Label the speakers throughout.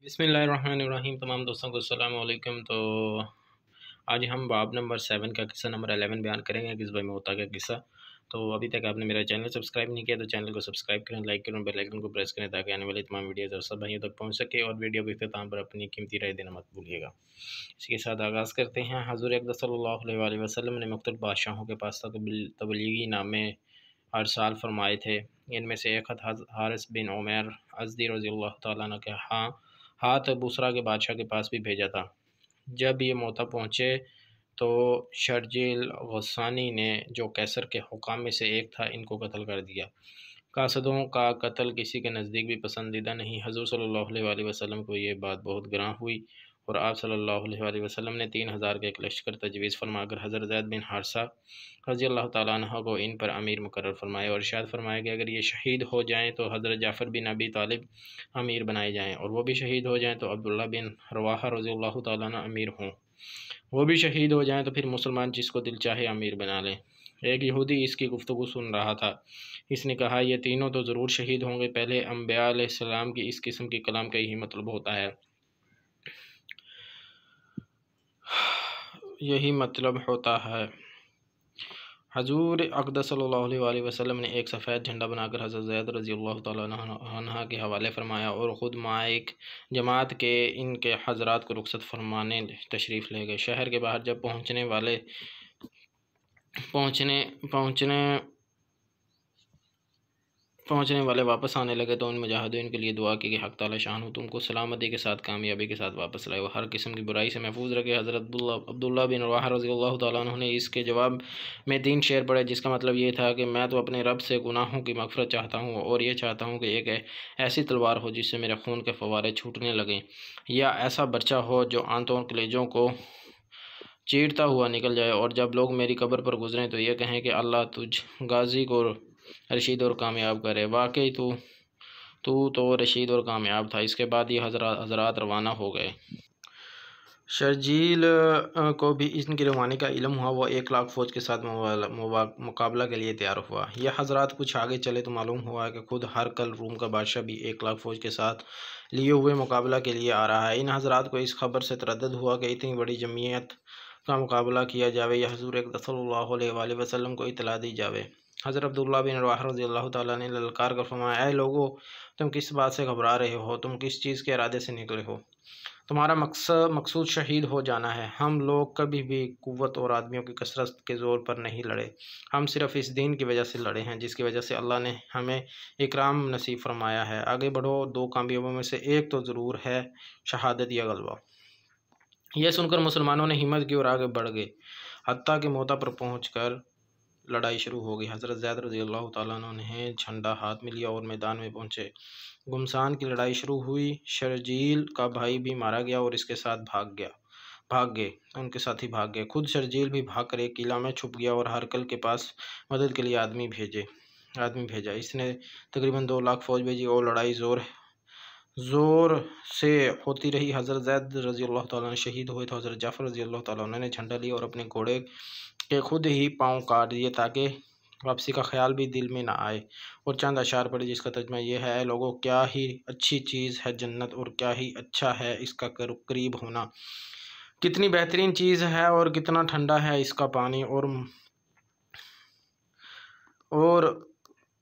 Speaker 1: بسم اللہ الرحمن الرحیم۔ تمام دوستوں کو السلام علیکم۔ تو آج ہم باب نمبر 7 کا قصہ نمبر 11 بیان کریں گے، قصہ موتا کا قصہ۔ تو ابھی تک آپ نے میرا چینل سبسکرائب نہیں کیا تو چینل کو سبسکرائب کریں، لائک کریں، بیل آئیکن کو پریس کریں تاکہ آنے والی تمام ویڈیوز اور سب بھائیوں تک پہنچ سکے، اور ویڈیو کے اختتام پر اپنی قیمتی رائے دینا مت بھولیے گا۔ اس کے ساتھ آغاز کرتے ہیں۔ حضور اقدس صلی اللہ علیہ وآلہ وسلم نے مختلف بادشاہوں کے پاس تبلیغی نامے ارسال فرمائے تھے۔ ان میں سے ایک خط حارث بن عمیر ازدی رضی اللہ تعالیٰ عنہ کے ہاتھ بصرہ کے بادشاہ کے پاس بھی بھیجا تھا۔ جب یہ موتا پہنچے تو شرجیل غسانی نے، جو قیصر کے حکام میں سے ایک تھا، ان کو قتل کر دیا۔ قاصدوں کا قتل کسی کے نزدیک بھی پسندیدہ نہیں۔ حضور صلی اللہ علیہ وآلہ وسلم کو یہ بات بہت گراں ہوئی، اور آپ صلی اللہ علیہ وآلہ وسلم نے 3000 کا ایک لشکر تجویز فرما کر حضرت زید بن حارثہ رضی اللہ تعالیٰ عنہ کو ان پر امیر مقرر فرمایا، اور ارشاد فرمایا کہ اگر یہ شہید ہو جائیں تو حضرت جعفر بن ابی طالب امیر بنائے جائیں، اور وہ بھی شہید ہو جائیں تو عبداللہ بن رواحہ رضی اللہ تعالیٰ عنہ امیر ہوں، وہ بھی شہید ہو جائیں تو پھر مسلمان جس کو دل چاہے امیر بنا لیں۔ ایک یہودی اس کی گفتگو سن رہا تھا۔ اس نے کہا، یہ تینوں تو ضرور شہید ہوں گے۔ پہلے انبیاء علیہ السلام کی اس قسم کی کلام کا یہی مطلب ہوتا ہے، حضور اقدس صلی اللہ علیہ وآلہ وسلم نے ایک سفید جھنڈا بنا کر حضرت زید رضی اللہ تعالیٰ عنہ کے حوالے فرمایا، اور خود مائک جماعت کے ان کے حضرات کو رخصت فرمانے تشریف لے گئے۔ شہر کے باہر جب پہنچنے والے واپس آنے لگے تو ان مجاہدین کے لیے دعا کی کہ حق تعالی شانہ تم کو سلامتی کے ساتھ، کامیابی کے ساتھ واپس لائے، وہ ہر قسم کی برائی سے محفوظ رکھے۔ حضرت عبداللہ بن رواحہ رضی اللہ تعالیٰ عنہ نے اس کے جواب میں 3 شعر پڑھے، جس کا مطلب یہ تھا کہ میں تو اپنے رب سے گناہوں کی مغفرت چاہتا ہوں، اور یہ چاہتا ہوں کہ ایک ایسی تلوار ہو جس سے میرے خون کے فوارے چھوٹنے لگیں، یا ایسا برچہ ہو جو آنتوں اور کلیجوں کو چیرتا ہوا نکل جائے، اور جب لوگ میری قبر پر گزریں تو یہ کہیں کہ اللہ تجھ غازی کو رشید اور کامیاب کرے۔ واقعی تو رشید اور کامیاب تھا۔ اس کے بعد یہ حضرات روانہ ہو گئے۔ شرجیل کو بھی ان کی روانی کا علم ہوا، وہ 1,00,000 فوج کے ساتھ مقابلہ کے لیے تیار ہوا۔ یہ حضرات کچھ آگے چلے تو معلوم ہوا کہ خود ہرقل روم کا بادشاہ بھی 1,00,000 فوج کے ساتھ لیے ہوئے مقابلہ کے لیے آ رہا ہے۔ ان حضرات کو اس خبر سے تردد ہوا کہ اتنی بڑی جمعیت کا مقابلہ کیا جاوے یا حضور اقدس صلی اللہ علیہ وآلہ وسلم کو اطلاع دی جاوے۔ حضرت عبداللہ بن رواحہ رضی اللہ تعالیٰ نے للکار کر فرمایا، اے لوگو، تم کس بات سے گھبرا رہے ہو؟ تم کس چیز کے ارادے سے نکلے ہو؟ تمہارا مقصود شہید ہو جانا ہے۔ ہم لوگ کبھی بھی قوت اور آدمیوں کی کثرت کے زور پر نہیں لڑے، ہم صرف اس دین کی وجہ سے لڑے ہیں جس کی وجہ سے اللہ نے ہمیں اکرام نصیب فرمایا ہے۔ آگے بڑھو، 2 کامیابیوں میں سے ایک تو ضرور ہے، شہادت یا غلبہ۔ یہ سن کر مسلمانوں نے ہمت کی اور آگے بڑھ گئے، حتیٰ کہ موتا پر پہنچ کر لڑائی شروع ہو گئی۔ حضرت زید رضی اللہ تعالیٰ عنہ نے جھنڈا ہاتھ میں لیا اور میدان میں پہنچے۔ گھمسان کی لڑائی شروع ہوئی۔ شرجیل کا بھائی بھی مارا گیا اور اس کے ساتھ ان کے ساتھی بھاگ گئے۔ خود شرجیل بھی بھاگ کر ایک قلعہ میں چھپ گیا اور ہرقل کے پاس مدد کے لیے آدمی بھیجا۔ اس نے تقریباً 2,00,000 فوج بھیجی اور لڑائی زور سے ہوتی رہی۔ حضرت زید رضی اللہ تعالیٰ عنہ شہید ہوئے تو حضرت جعفر رضی اللہ تعالیٰ عنہ نے جھنڈا لیا اور اپنے گھوڑے کے خود ہی پاؤں کاٹ دیے تاکہ واپسی کا خیال بھی دل میں نہ آئے، اور چند اشعار پڑھے جس کا ترجمہ یہ ہے، اے لوگو، کیا ہی اچھی چیز ہے جنت، اور کیا ہی اچھا ہے اس کا قریب ہونا، کتنی بہترین چیز ہے اور کتنا ٹھنڈا ہے اس کا پانی، اور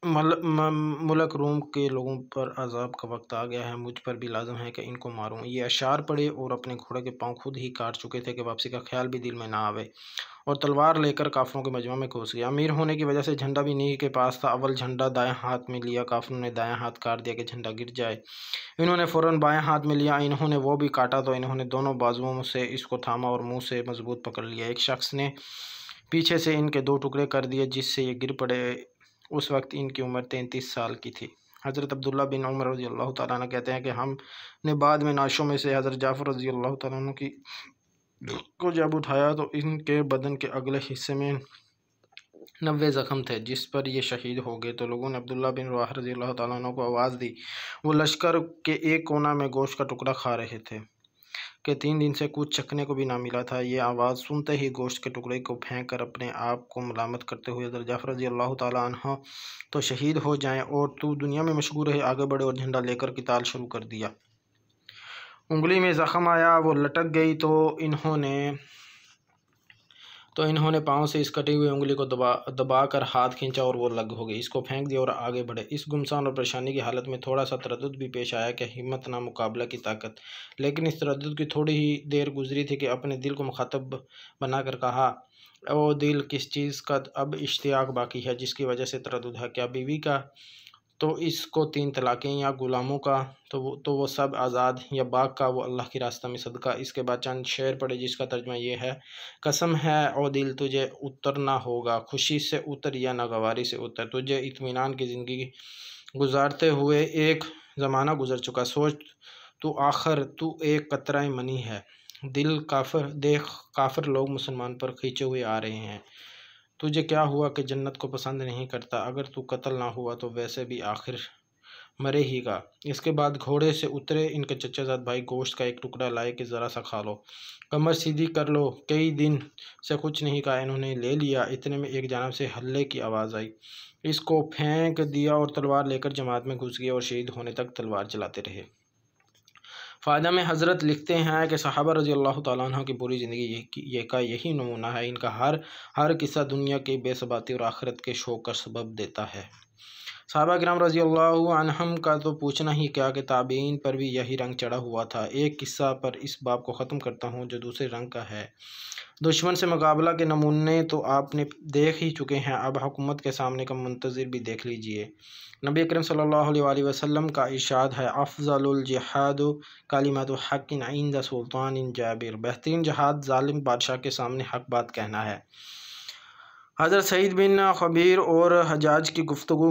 Speaker 1: ملک روم کے لوگوں پر عذاب کا وقت آ گیا ہے، مجھ پر بھی لازم ہے کہ ان کو ماروں۔ یہ اشعار پڑھے اور اپنے گھوڑے کے پاؤں خود ہی کاٹ چکے تھے کہ واپسی کا خیال بھی دل میں نہ آوے، اور تلوار لے کر کافروں کے مجمع میں گھس گیا۔ امیر ہونے کی وجہ سے جھنڈا بھی انہی کے پاس تھا۔ اول جھنڈا دائیں ہاتھ میں لیا، کافروں نے دائیں ہاتھ کاٹ دیا کہ جھنڈا گر جائے۔ انہوں نے فوراً بائیں ہاتھ میں لیا، انہوں نے وہ بھی کاٹا تو انہوں نے دونوں بازوؤں سے اس کو تھاما اور منہ سے مضبوط پکڑ لیا۔ ایک شخص نے پیچھے سے ان کے 2 ٹکڑے کر دیے جس سے یہ گر پڑے۔ اس وقت ان کی عمر 33 سال کی تھی۔ حضرت عبداللہ بن عمر رضی اللہ تعالیٰ عنہ کہتے ہیں کہ ہم نے بعد میں نعشوں میں سے حضرت جعفر رضی اللہ تعالیٰ عنہ کو جب اٹھایا تو ان کے بدن کے اگلے حصے میں 90 زخم تھے جس پر یہ شہید ہو گئے۔ تو لوگوں نے عبداللہ بن رواحہ رضی اللہ تعالیٰ عنہ کو آواز دی۔ وہ لشکر کے ایک کونا میں گوشت کا ٹکڑا کھا رہے تھے کہ 3 دن سے کچھ چکھنے کو بھی نہ ملا تھا۔ یہ آواز سنتے ہی گوشت کے ٹکڑے کو پھینک کر اپنے آپ کو ملامت کرتے ہوئے حضرت جعفر رضی اللہ تعالیٰ عنہ تو شہید ہو جائیں اور تو دنیا میں مشغول رہے، آگے بڑھے اور جھنڈا لے کر قتال شروع کر دیا۔ انگلی میں زخم آیا، وہ لٹک گئی تو انہوں نے پاؤں سے اس کٹی ہوئی انگلی کو دبا کر ہاتھ کھینچا اور وہ لگ ہو گئی۔ اس کو پھینک دیا اور آگے بڑھے۔ اس گمسان اور پریشانی کی حالت میں تھوڑا سا تردد بھی پیش آیا کہ ہمت نہ مقابلہ کی طاقت، لیکن اس تردد کی تھوڑی ہی دیر گزری تھی کہ اپنے دل کو مخاطب بنا کر کہا، او دل، کس چیز کا اب اشتیاق باقی ہے جس کی وجہ سے تردد ہے؟ کیا بیوی کا تو اس کو 3 طلاقیں، یا غلاموں کا تو وہ سب آزاد، یا باغ کا وہ اللہ کے راستہ میں صدقہ؟ اس کے بعد چند شعر پڑھے جس کا ترجمہ یہ ہے، قسم ہے او دل تجھے اترنا ہوگا، خوشی سے اتر یا ناگواری سے اتر، تجھے اطمینان کی زندگی گزارتے ہوئے ایک زمانہ گزر چکا، سوچ تو آخر تو ایک قطرہ منی ہے، دل دیکھ کافر لوگ مسلمان پر کھینچے ہوئے آ رہے ہیں، تجھے کیا ہوا کہ جنت کو پسند نہیں کرتا؟ اگر تو قتل نہ ہوا تو ویسے بھی آخر مرے ہی گا۔ اس کے بعد گھوڑے سے اترے ان کے چچا زاد بھائی، گوشت کا ایک ٹکڑا لائے کہ ذرا سا کھا لو، کمر سیدھی کر لو، کئی دن سے کچھ نہیں کہا۔ انہوں نے لے لیا۔ اتنے میں ایک جانب سے ہلے کی آواز آئی، اس کو پھینک دیا اور تلوار لے کر جماعت میں گھس گئے اور شہید ہونے تک تلوار چلاتے رہے۔ فائدہ میں حضرت لکھتے ہیں کہ صحابہ رضی اللہ تعالیٰ عنہ کی پوری زندگی کا یہی نمونہ ہے۔ ان کا ہر قصہ دنیا کی بے ثباتی اور آخرت کے شوق کا سبب دیتا ہے۔ صحابہ کرام رضی اللہ عنہم کا تو پوچھنا ہی کیا کہ تابعین پر بھی یہی رنگ چڑھا ہوا تھا۔ ایک قصہ پر اس باب کو ختم کرتا ہوں جو دوسرے رنگ کا ہے۔ دشمن سے مقابلہ کے نمونے تو آپ نے دیکھ ہی چکے ہیں، اب حکومت کے سامنے کا منتظر بھی دیکھ لیجئے۔ نبی کریم صلی اللہ علیہ وآلہ وسلم کا ارشاد ہے، افضل الجہاد کلمۃ حق عند سلطان جابر، بہترین جہاد ظالم بادشاہ کے سامنے حق بات کہنا ہے۔ حضرت سعید بن خبیر اور حجاج کی گفتگو۔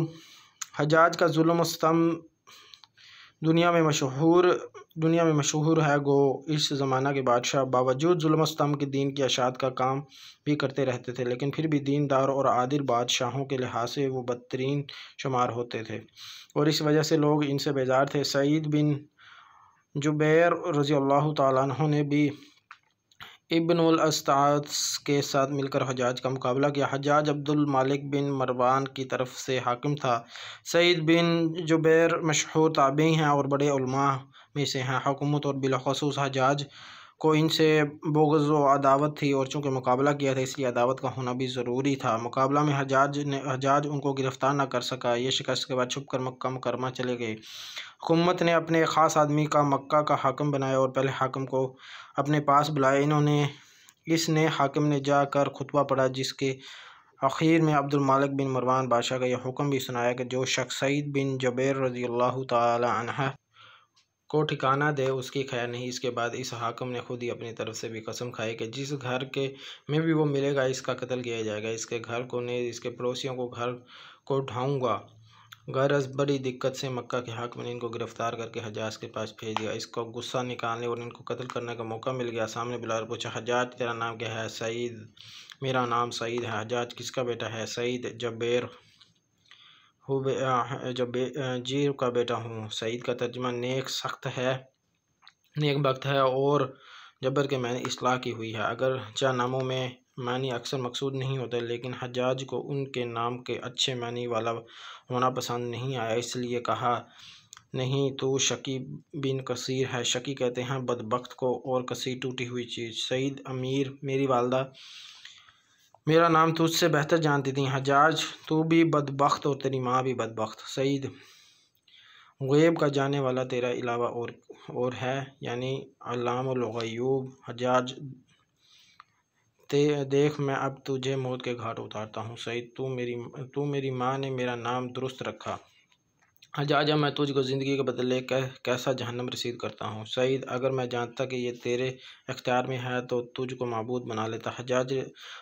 Speaker 1: حجاج کا ظلم و ستم دنیا میں مشہور ہے، گو اس زمانہ کے بادشاہ باوجود ظلم و ستم کے دین کی اشاعت کا کام بھی کرتے رہتے تھے، لیکن پھر بھی دیندار اور عادل بادشاہوں کے لحاظ سے وہ بدترین شمار ہوتے تھے اور اس وجہ سے لوگ ان سے بیزار تھے۔ سعید بن جبیر رضی اللہ تعالیٰ عنہ نے بھی ابن الاستاذ کے ساتھ مل کر حجاج کا مقابلہ کیا۔ حجاج عبد الملک بن مروان کی طرف سے حاکم تھا۔ سعید بن جبیر مشہور تابعی ہیں اور بڑے علماء میں سے ہیں۔ حکومت اور بالخصوص حجاج کو ان سے بغض و عداوت تھی، اور چونکہ مقابلہ کیا تھا اس لیے عداوت کا ہونا بھی ضروری تھا۔ مقابلہ میں حجاج ان کو گرفتار نہ کر سکا۔ یہ شکست کے بعد چھپ کر مکہ مکرمہ چلے گئے۔ حکومت نے اپنے ایک خاص آدمی کا مکہ کا حاکم بنایا اور پہلے حاکم کو اپنے پاس بلایا۔ اس نے حاکم نے جا کر خطبہ پڑھا، جس کے آخر میں عبد الملک بن مروان بادشاہ کا یہ حکم بھی سنایا کہ جو شخص سعید بن جبیر رضی اللہ تعالی عنہ کو ٹھکانہ دے اس کی خیر نہیں۔ اس کے بعد اس حاکم نے خود ہی اپنی طرف سے بھی قسم کھائی کہ جس گھر میں بھی وہ ملے گا اس کا قتل کیا جائے گا، اس کے گھر کو نہیں، اس کے پڑوسیوں کو گھر کو ڈھاؤں گا۔ غرض بڑی دقت سے مکہ کے حاکم نے ان کو گرفتار کر کے حجاج کے پاس بھیج دیا۔ اس کو غصہ نکالنے اور ان کو قتل کرنے کا موقع مل گیا۔ سامنے بلا کر پوچھا، حجاج تیرا نام کیا ہے؟ سعید، میرا نام سعید ہے۔ حجاج کس کا بیٹا ہے؟ سعید، جبیر کا بیٹا ہوں۔ سعید کا ترجمہ نیک بخت ہے اور جبر کے معنی اصلاح کی ہوئی ہے۔ اگرچہ ناموں میں معنی اکثر مقصود نہیں ہوتے، لیکن حجاج کو ان کے نام کے اچھے معنی والا ہونا پسند نہیں آیا، اس لیے کہا، نہیں تو شقی بن کثیر ہے۔ شقی کہتے ہیں بدبخت کو اور کثیر ٹوٹی ہوئی چیز۔ سعید، امیر، میری والدہ میرا نام تجھ سے بہتر جانتی تھی۔ حجاج، تو بھی بدبخت اور تیری ماں بھی بدبخت۔ سعید، غیب کا جاننے والا تیرے علاوہ اور ہے، یعنی علام الغیوب۔ حجاج، دیکھ میں اب تجھے موت کے گھاٹ اتارتا ہوں۔ سعید، تو میری ماں نے میرا نام درست رکھا۔ حجاج، میں تجھ کو زندگی کے بدلے کیسا جہنم رسید کرتا ہوں۔ سعید، اگر میں جانتا کہ یہ تیرے اختیار میں ہے تو تجھ کو معبود بنا لیتا۔ حجاج،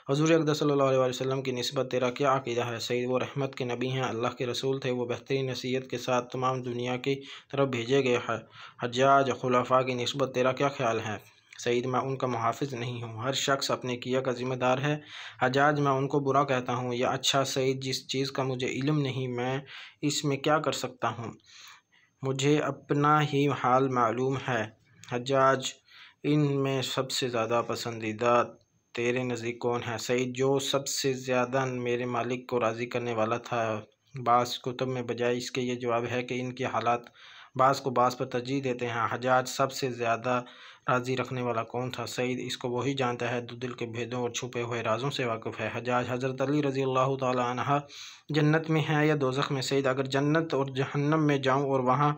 Speaker 1: حضور اقدس صلی اللہ علیہ وسلم کی نسبت تیرا کیا عقیدہ ہے؟ سعید، وہ رحمت کے نبی ہیں، اللہ کے رسول تھے، وہ بہترین نصیحت کے ساتھ تمام دنیا کی طرف بھیجے گئے ہیں۔ حجاج، خلفاء کی نسبت تیرا کیا خیال ہے؟ سعید، میں ان کا محافظ نہیں ہوں، ہر شخص اپنے کیا کا ذمہ دار ہے۔ حجاج، میں ان کو برا کہتا ہوں یا اچھا؟ سعید، جس چیز کا مجھے علم نہیں میں اس میں کیا کر سکتا ہوں، مجھے اپنا ہی حال معلوم ہے۔ حجاج، ان میں سب سے زیادہ پسندیدہ تیرے نزدیک کون ہے؟ سعید، جو سب سے زیادہ میرے مالک کو راضی کرنے والا تھا۔ بعض کتب میں بجائے اس کے یہ جواب ہے کہ ان کے حالات بعض کو بعض پر ترجیح دیتے ہیں۔ حجاج سب سے زیادہ راضی رکھنے والا کون تھا؟ سعید اس کو وہی جانتا ہے جو دل کے بھیدوں اور چھپے ہوئے رازوں سے واقف ہے۔ حجاج حضرت علی رضی اللہ تعالی عنہ جنت میں ہیں یا دوزخ میں؟ سعید اگر جنت اور جہنم میں جاؤں اور وہاں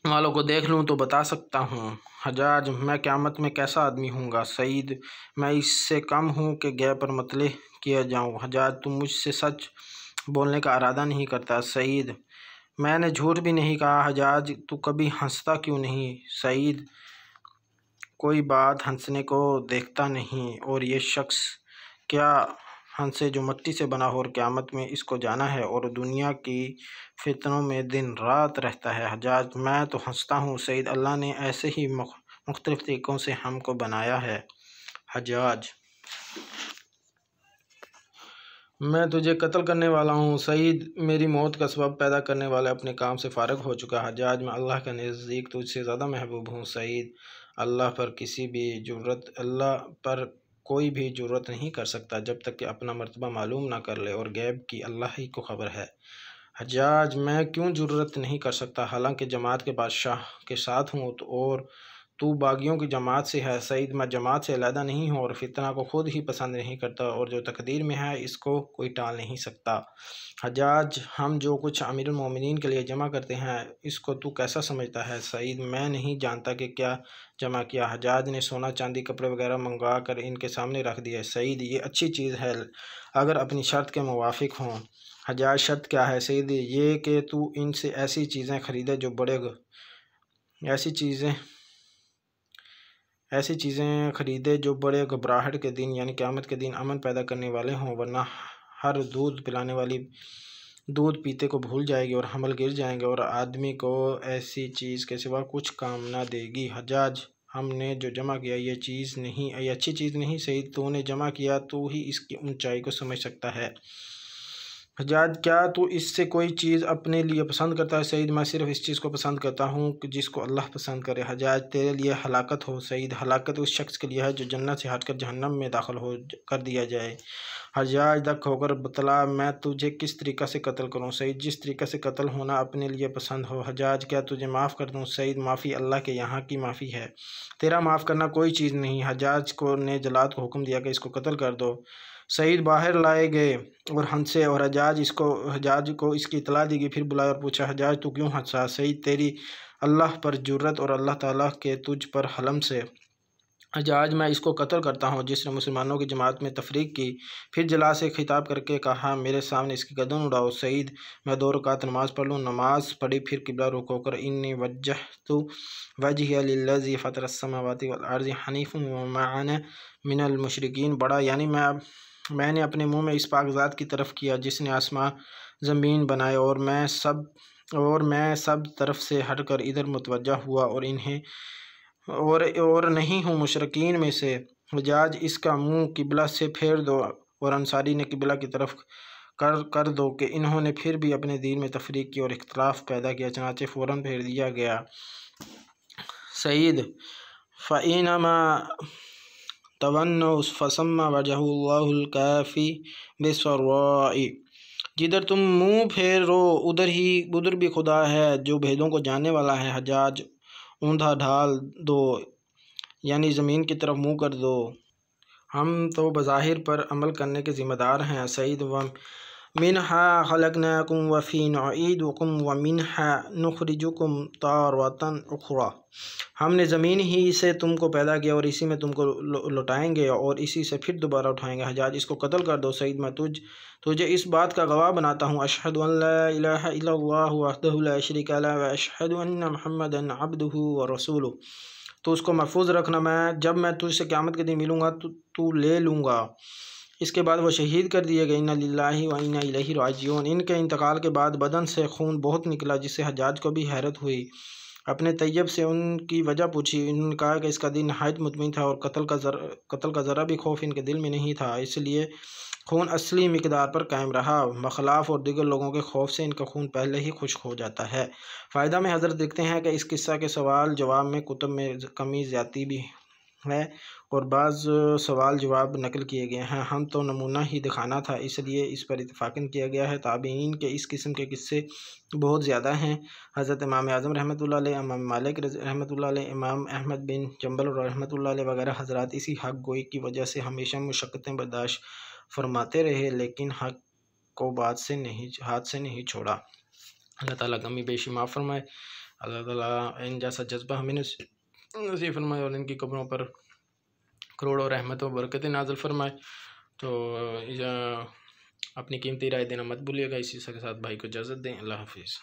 Speaker 1: والوں کو دیکھ لوں تو بتا سکتا ہوں۔ حجاج میں قیامت میں کیسا آدمی ہوں گا؟ سعید میں اس سے کم ہوں کہ غیب پر مطلع کیا جاؤں۔ حجاج تم مجھ سے سچ بولنے کا ارادہ نہیں کرتا؟ سعید میں نے جھوٹ بھی نہیں کہا۔ حجاج تو کبھی ہنستا کیوں نہیں؟ سعید کوئی بات ہنسنے کو دیکھتا نہیں، اور یہ شخص کیا ہنسے جو مٹی سے بنا ہو اور قیامت میں اس کو جانا ہے اور دنیا کی فتنوں میں دن رات رہتا ہے۔ حجاج میں تو ہنستا ہوں۔ سعید اللہ نے ایسے ہی مختلف طریقوں سے ہم کو بنایا ہے۔ حجاج میں تجھے قتل کرنے والا ہوں۔ سعید میری موت کا سبب پیدا کرنے والا اپنے کام سے فارغ ہو چکا۔ حجاج میں اللہ کے نزدیک تجھ سے زیادہ محبوب ہوں۔ سعید اللہ پر کوئی بھی جرأت نہیں کر سکتا جب تک کہ اپنا مرتبہ معلوم نہ کر لے، اور غیب کی اللہ ہی کو خبر ہے۔ حجاج میں کیوں جرأت نہیں کر سکتا حالانکہ جماعت کے بادشاہ کے ساتھ ہوں، اور تو باغیوں کی جماعت سے ہے؟ سعید میں جماعت سے علیحدہ نہیں ہوں اور فتنہ کو خود ہی پسند نہیں کرتا، اور جو تقدیر میں ہے اس کو کوئی ٹال نہیں سکتا۔ حجاج ہم جو کچھ امیر المومنین کے لیے جمع کرتے ہیں اس کو تو کیسا سمجھتا ہے؟ سعید میں نہیں جانتا کہ کیا جمع کیا۔ حجاج نے سونا چاندی کپڑے وغیرہ منگوا کر ان کے سامنے رکھ دیا۔ سعید یہ اچھی چیز ہے اگر اپنی شرط کے موافق ہوں۔ حجاج شرط کیا ہے؟ سعید یہ کہ تو ان سے ایسی چیزیں خریدے جو بڑے گھبراہٹ کے دن یعنی قیامت کے دن امن پیدا کرنے والے ہوں، ورنہ ہر دودھ پلانے والی دودھ پیتے کو بھول جائے گی اور حمل گر جائیں گے، اور آدمی کو ایسی چیز کے سوا کچھ کام نہ دے گی۔ حجاج ہم نے جو جمع کیا یہ اچھی چیز نہیں۔ سعید تو نے جمع کیا تو ہی اس کی اونچائی کو سمجھ سکتا ہے۔ حجاج کیا تو اس سے کوئی چیز اپنے لیے پسند کرتا ہے؟ سعید میں صرف اس چیز کو پسند کرتا ہوں جس کو اللہ پسند کرے۔ حجاج تیرے لیے ہلاکت ہو۔ سعید ہلاکت اس شخص کے لیے ہے جو جنت سے ہٹ کر جہنم میں داخل کر دیا جائے۔ حجاج دک ہو کر بتلا میں تجھے کس طریقہ سے قتل کروں؟ سعید جس طریقہ سے قتل ہونا اپنے لیے پسند ہو۔ حجاج کیا تجھے معاف کر دوں؟ سعید معافی اللہ کے یہاں کی معافی ہے، تیرا معاف کرنا کوئی چیز نہیں۔ حجاج نے جلاد کو حکم دیا کہ اس کو قتل کر دو۔ سعید باہر لائے گئے اور ہنسے، اور حجاج کو اس کی اطلاع دی گئی۔ پھر بلایا اور پوچھا حجاج تو کیوں ہنسا؟ سعید تیری اللہ پر جرأت اور اللہ تعالیٰ کے تجھ پر حلم سے۔ حجاج میں اس کو قتل کرتا ہوں جس نے مسلمانوں کی جماعت میں تفریق کی۔ پھر جلاد سے خطاب کر کے کہا میرے سامنے اس کی گردن اڑاؤ۔ سعید میں 2 رکعت نماز پڑھ لوں۔ نماز پڑھی پھر قبلہ رخ ہو کر انی وجہت وجہی للذی فطر السماوات والارض حنیفا وما انا من المشرکین پڑھا، یعنی میں نے اپنے منہ میں اس پاک ذات کی طرف کیا جس نے آسمان زمین بنائے، اور میں سب طرف سے ہٹ کر ادھر متوجہ ہوا اور نہیں ہوں مشرکین میں سے۔ حجاج اس کا منہ قبلہ سے پھیر دو، اور انصاری نے قبلہ کی طرف کر دو کہ انہوں نے پھر بھی اپنے دین میں تفریق کی اور اختلاف پیدا کیا، چنانچہ فوراً پھیر دیا گیا۔ سعید فَإِنَّمَا تَوَنَّوْا فَثَمَّ وَجْهُ اللَّهُ الْكَافِي بِالسَّرَّاءِ، جدھر تم منہ پھیرو ادھر بھی خدا ہے جو بھیدوں کو جاننے والا ہے۔ حجاج اوندھا ڈھال دو یعنی زمین کی طرف منہ کر دو، ہم تو بظاہر پر عمل کرنے کے ذمہ دار ہیں۔ سعید وَمِنْهَا خَلَقْنَاكُمْ وَفِيهَا نُعِيدُكُمْ وَمِنْهَا نُخْرِجُكُمْ تَارَةً أُخْرَىٰ، ہم نے زمین ہی سے تم کو پیدا کیا اور اسی میں تم کو لوٹائیں گے اور اسی سے پھر دوبارہ اٹھائیں گے۔ حجاج اس کو قتل کر دو۔ سعید میں تجھے اس بات کا گواہ بناتا ہوں، اشہد ان لا الہ الا اللہ وحدہ لا شریک لہ واشہد ان محمدا عبدہ ورسولہ، تو اس کو محفوظ رکھنا، جب میں تجھ سے قیامت کے دن ملوں گا تو لے لوں گا۔ اس کے بعد وہ شہید کر دیے گئے۔ انا للہ و انا الیہ راجعون، ان کے انتقال کے بعد بدن سے خون بہت نکلا جس سے حجاج کو بھی حیرت ہوئی۔ اپنے طیب سے ان کی وجہ پوچھی، انہوں نے کہا کہ اس کا دل نہایت مطمئن تھا اور قتل کا ذرہ بھی خوف ان کے دل میں نہیں تھا، اس لیے خون اصلی مقدار پر قائم رہا، بخلاف اور دیگر لوگوں کے خوف سے ان کا خون پہلے ہی خشک ہو جاتا ہے۔ فائدہ میں حضرت لکھتے ہیں کہ اس قصہ کے سوال جواب میں کتب میں کمی زیادتی بھی ہے اور بعض سوال جواب نقل کیے گئے ہیں۔ ہم تو نمونہ ہی دکھانا تھا، اس لیے اس پر اتفاقاً کیا گیا ہے۔ تابعین کے اس قسم کے قصے بہت زیادہ ہیں۔ حضرت امام اعظم رحمۃ اللہ علیہ، امام مالک رحمۃ اللہ علیہ، امام احمد بن جنبل رحمۃ اللہ علیہ وغیرہ حضرات اسی حق گوئی کی وجہ سے ہمیشہ مشقتیں برداشت فرماتے رہے، لیکن حق کو ہاتھ سے نہیں چھوڑا۔ اللہ تعالیٰ کمی بیشی معاف فرمائے۔ اللہ تعالیٰ ان جیسا جذبہ ہمیں نصیب فرمائے اور ان کی قبروں پر کروڑوں رحمت و برکتیں نازل فرمائے۔ تو اپنی قیمتی رائے دینا مت بھولیے گا۔ اسی کے ساتھ بھائی کو اجازت دیں۔ اللہ حافظ۔